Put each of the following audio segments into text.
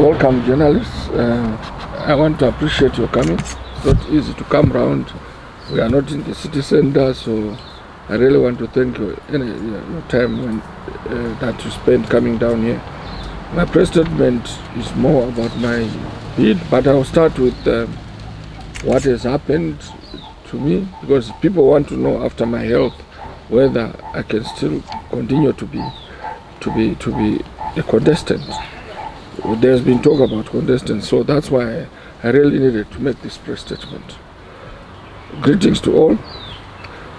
Welcome, journalists. I want to appreciate your coming. It's not easy to come around. We are not in the city center, so I really want to thank you your time that you spent coming down here. My press statement is more about my bid, but I'll start with what has happened to me, because people want to know after my health whether I can still continue to be a contestant. There's been talk about contestants, so that's why I really needed to make this press statement. Greetings to all.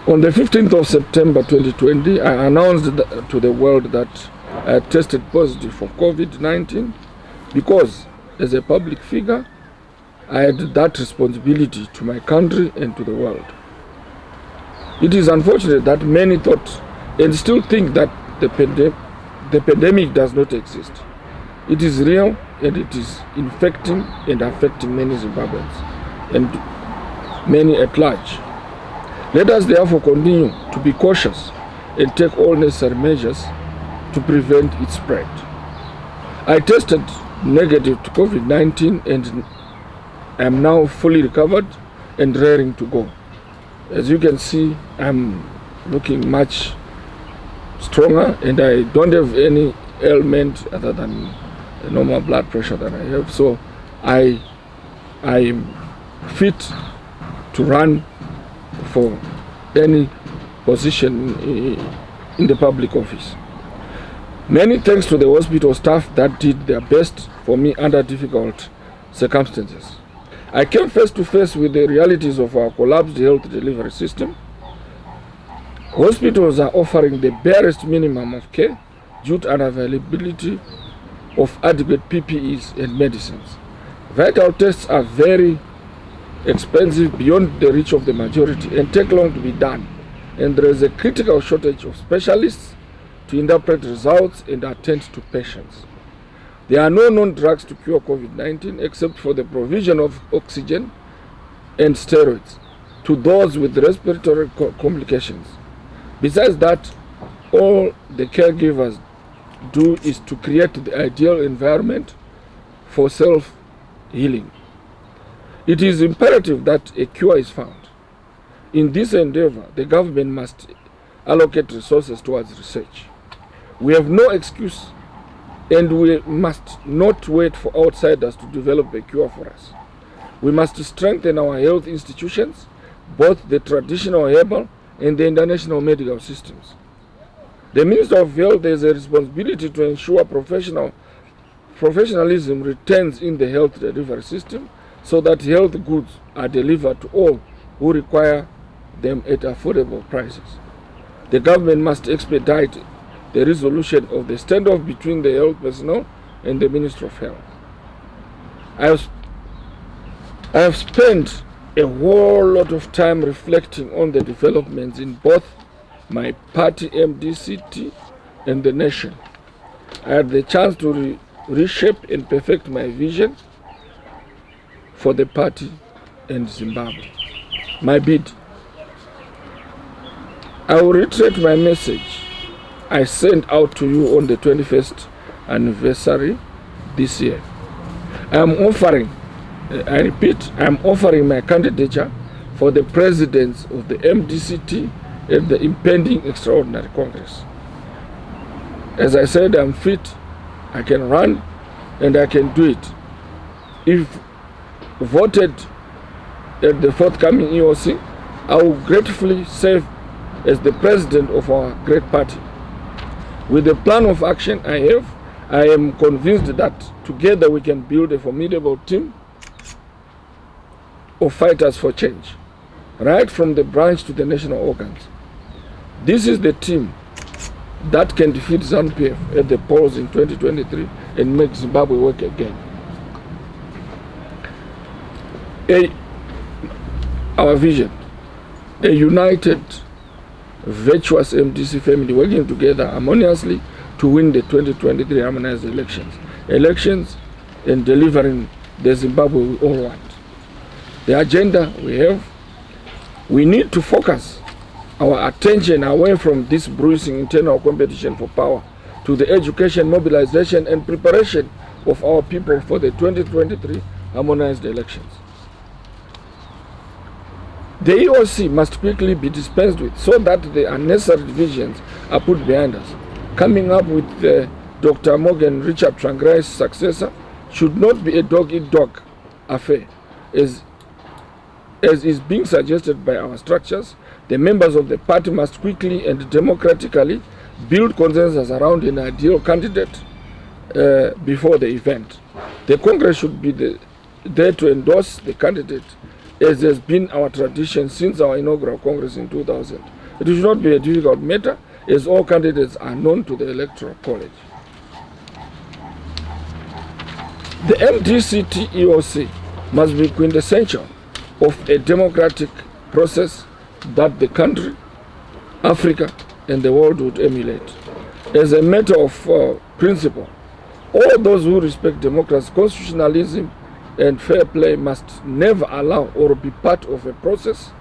On the 15th of September 2020, I announced to the world that I had tested positive for COVID-19 because, as a public figure, I had that responsibility to my country and to the world. It is unfortunate that many thought and still think that the pandemic does not exist. It is real, and it is infecting and affecting many Zimbabweans and many at large. Let us therefore continue to be cautious and take all necessary measures to prevent its spread. I tested negative to COVID-19 and am now fully recovered and raring to go. As you can see, I'm looking much stronger, and I don't have any ailment other than the normal blood pressure that I have. So I am fit to run for any position in the public office. Many thanks to the hospital staff that did their best for me under difficult circumstances. I came face to face with the realities of our collapsed health delivery system. Hospitals are offering the barest minimum of care due to unavailability of adequate PPEs and medicines. Vital tests are very expensive, beyond the reach of the majority, and take long to be done. And there is a critical shortage of specialists to interpret results and attend to patients. There are no known drugs to cure COVID-19 except for the provision of oxygen and steroids to those with respiratory complications. Besides that, all the caregivers do is to create the ideal environment for self-healing. It is imperative that a cure is found. In this endeavor, the government must allocate resources towards research. We have no excuse, and we must not wait for outsiders to develop a cure for us. We must strengthen our health institutions, both the traditional herbal and the international medical systems. The Minister of Health has a responsibility to ensure professionalism returns in the health delivery system so that health goods are delivered to all who require them at affordable prices. The government must expedite the resolution of the standoff between the health personnel and the Minister of Health. I have spent a whole lot of time reflecting on the developments in both my party MDC-T and the nation. I had the chance to reshape and perfect my vision for the party and Zimbabwe. My bid. I will reiterate my message I sent out to you on the 21st anniversary this year. I repeat, I am offering my candidature for the presidents of the MDC-T at the impending Extraordinary Congress. As I said, I'm fit, I can run, and I can do it. If voted at the forthcoming EOC, I will gratefully serve as the president of our great party. With the plan of action I have, I am convinced that together we can build a formidable team of fighters for change, right from the branch to the national organs. This is the team that can defeat ZANU-PF at the polls in 2023 and make Zimbabwe work again. Our vision, a united, virtuous MDC family working together harmoniously to win the 2023 harmonized elections and delivering the Zimbabwe we all want. The agenda we have, we need to focus our attention away from this bruising internal competition for power to the education, mobilization, and preparation of our people for the 2023 harmonized elections. The EOC must quickly be dispensed with so that the unnecessary divisions are put behind us. Coming up with Dr. Morgan Richard Tsvangirai's successor should not be a dog-eat-dog affair, as is being suggested by our structures. The members of the party must quickly and democratically build consensus around an ideal candidate before the event. The Congress should be there to endorse the candidate, as has been our tradition since our inaugural Congress in 2000. It should not be a difficult matter, as all candidates are known to the Electoral College. The MDC-T EOC must be quintessential of a democratic process that the country, Africa, and the world would emulate. As a matter of principle, all those who respect democracy, constitutionalism, and fair play must never allow or be part of a process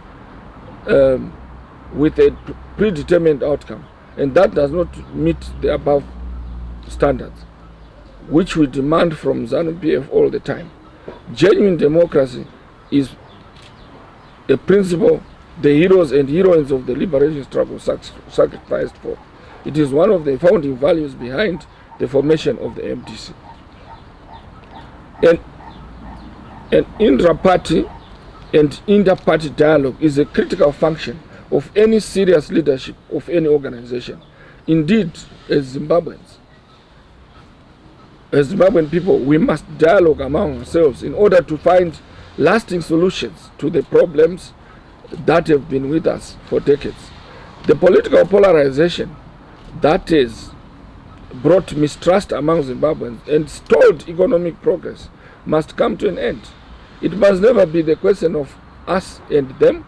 with a predetermined outcome, and that does not meet the above standards, which we demand from ZANU-PF all the time. Genuine democracy is a principle the heroes and heroines of the liberation struggle sacrificed for. It is one of the founding values behind the formation of the MDC. An intra-party and inter-party dialogue is a critical function of any serious leadership of any organization. Indeed, as Zimbabwean people, we must dialogue among ourselves in order to find lasting solutions to the problems that have been with us for decades. The political polarization that has brought mistrust among Zimbabweans and stalled economic progress must come to an end. It must never be the question of us and them,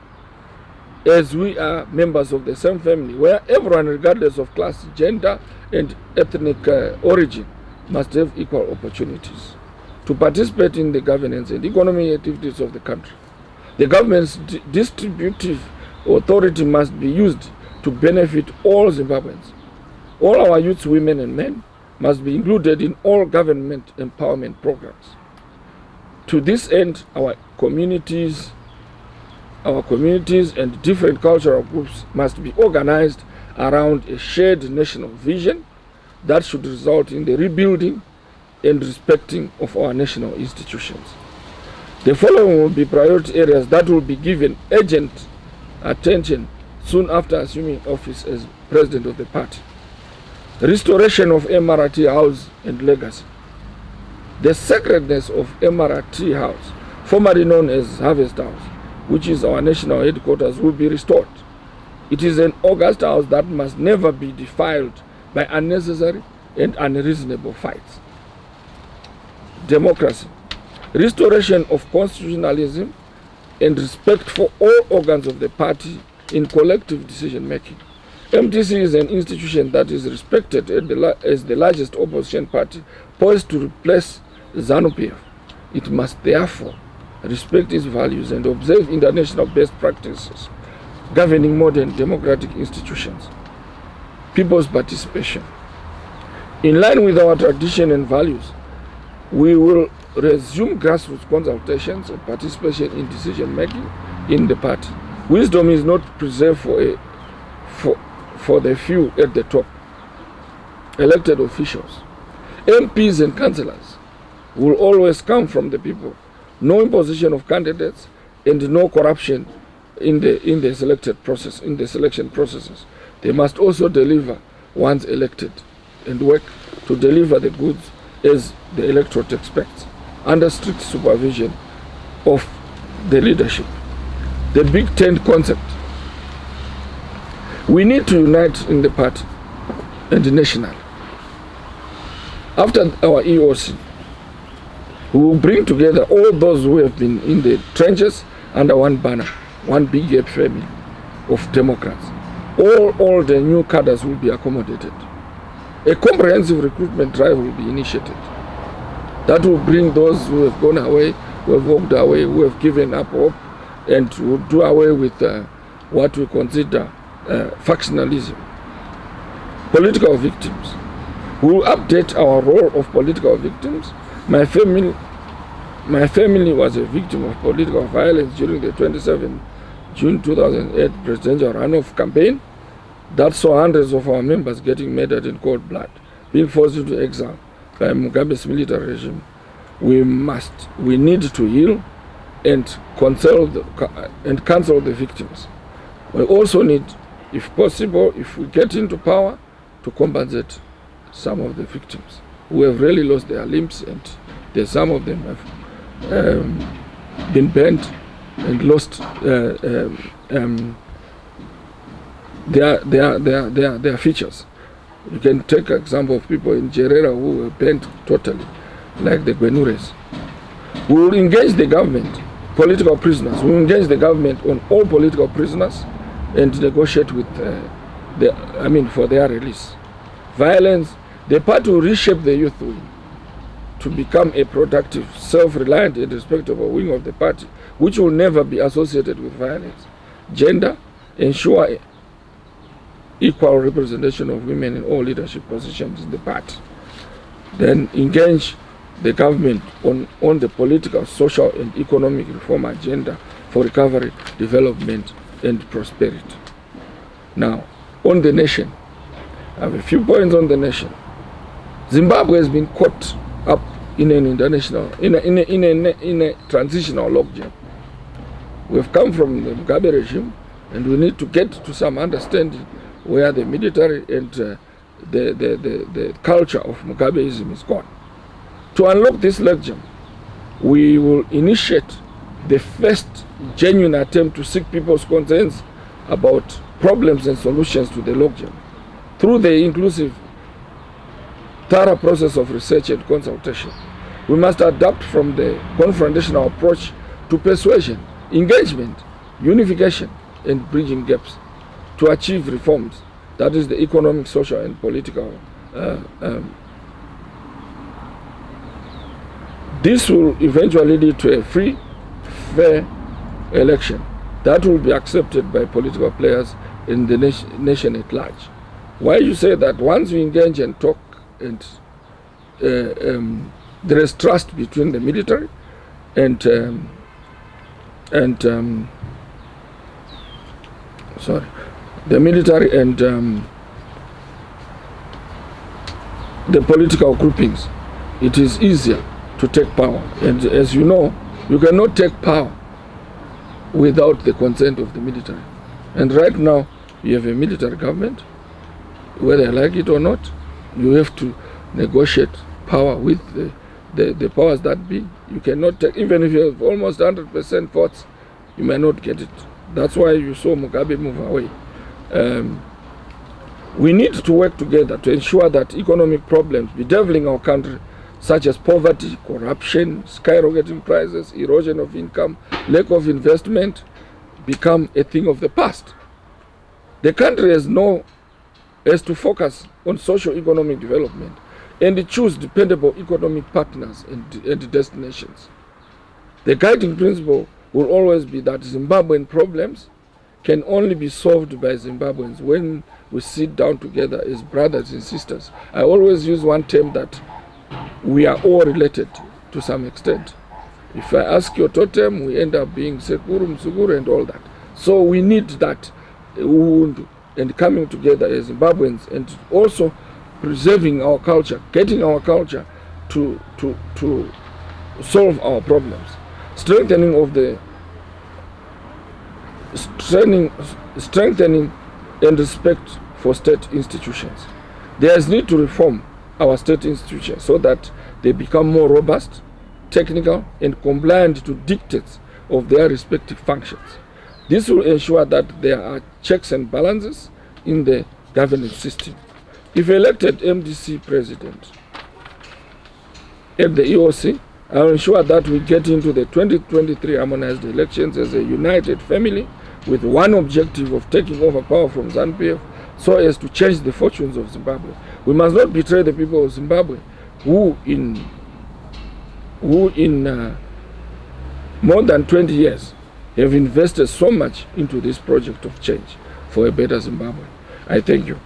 as we are members of the same family, where everyone, regardless of class, gender, and ethnic origin, must have equal opportunities to participate in the governance and economic activities of the country. The government's distributive authority must be used to benefit all Zimbabweans. All our youths, women, and men must be included in all government empowerment programs. To this end, our communities and different cultural groups must be organized around a shared national vision that should result in the rebuilding and respecting of our national institutions. The following will be priority areas that will be given urgent attention soon after assuming office as president of the party. Restoration of MRT House and legacy. The sacredness of MRT House, formerly known as Harvest House, which is our national headquarters, will be restored. It is an august house that must never be defiled by unnecessary and unreasonable fights. Democracy. Restoration of constitutionalism and respect for all organs of the party in collective decision making. MDC is an institution that is respected as the largest opposition party poised to replace ZANU-PF. It must therefore respect its values and observe international best practices governing modern democratic institutions. People's participation. In line with our tradition and values, we will resume grassroots consultations and participation in decision making in the party. Wisdom is not preserved for the few at the top. Elected officials, MPs and councillors will always come from the people. No imposition of candidates and no corruption in the selection processes. They must also deliver once elected and work to deliver the goods as the electorate expects, under strict supervision of the leadership. The Big Tent concept. We need to unite in the party and nationally. After our EOC, we will bring together all those who have been in the trenches under one banner, one big gap family of Democrats. All the new cadres will be accommodated. A comprehensive recruitment drive will be initiated. That will bring those who have gone away, who have walked away, who have given up hope, and will do away with what we consider factionalism. Political victims. We will update our role of political victims My family was a victim of political violence during the 27 June 2008 presidential runoff campaign that saw hundreds of our members getting murdered in cold blood, being forced into exile by Mugabe's military regime. We need to heal and cancel the victims. We also need, if possible, if we get into power, to compensate some of the victims who have really lost their limbs, and some of them have been bent and lost their features. You can take an example of people in Jerera who were bent totally, like the Gwenures. We will engage the government, political prisoners. We will engage the government on all political prisoners and negotiate with for their release. Violence, the party will reshape the youth wing to become a productive, self-reliant and respectable wing of the party, which will never be associated with violence. Gender, ensure equal representation of women in all leadership positions in the party. Then engage the government on the political, social and economic reform agenda for recovery, development and prosperity. Now, on the nation, I have a few points on the nation. Zimbabwe has been caught up in a transitional logjam. We have come from the Mugabe regime, and we need to get to some understanding where the military and the culture of Mugabeism is gone. To unlock this logjam, we will initiate the first genuine attempt to seek people's concerns about problems and solutions to the logjam through the inclusive, thorough process of research and consultation. We must adapt from the confrontational approach to persuasion, engagement, unification, and bridging gaps to achieve reforms, that is the economic, social, and political. This will eventually lead to a free, fair election that will be accepted by political players in the nation at large. Why you say that once we engage and talk, and there is trust between the military and the political groupings, it is easier to take power. And as you know, you cannot take power without the consent of the military. And right now, you have a military government, whether you like it or not. You have to negotiate power with the powers that be. You cannot take, even if you have almost 100% votes, you may not get it. That's why you saw Mugabe move away. We need to work together to ensure that economic problems bedeviling our country, such as poverty, corruption, skyrocketing prices, erosion of income, lack of investment, become a thing of the past. The country has to focus on socio-economic development and choose dependable economic partners and destinations. The guiding principle will always be that Zimbabwean problems can only be solved by Zimbabweans when we sit down together as brothers and sisters. I always use one term that we are all related to some extent. If I ask your totem, we end up being Sekuru, Mudzuri and all that. So we need that and coming together as Zimbabweans, and also preserving our culture, getting our culture to solve our problems, strengthening and respect for state institutions. There is need to reform our state institutions so that they become more robust, technical, and compliant to dictates of their respective functions. This will ensure that there are checks and balances in the governance system. If elected MDC president at the EOC, I will ensure that we get into the 2023 harmonized elections as a united family with one objective of taking over power from ZANU-PF so as to change the fortunes of Zimbabwe. We must not betray the people of Zimbabwe who in more than 20 years have invested so much into this project of change for a better Zimbabwe. I thank you.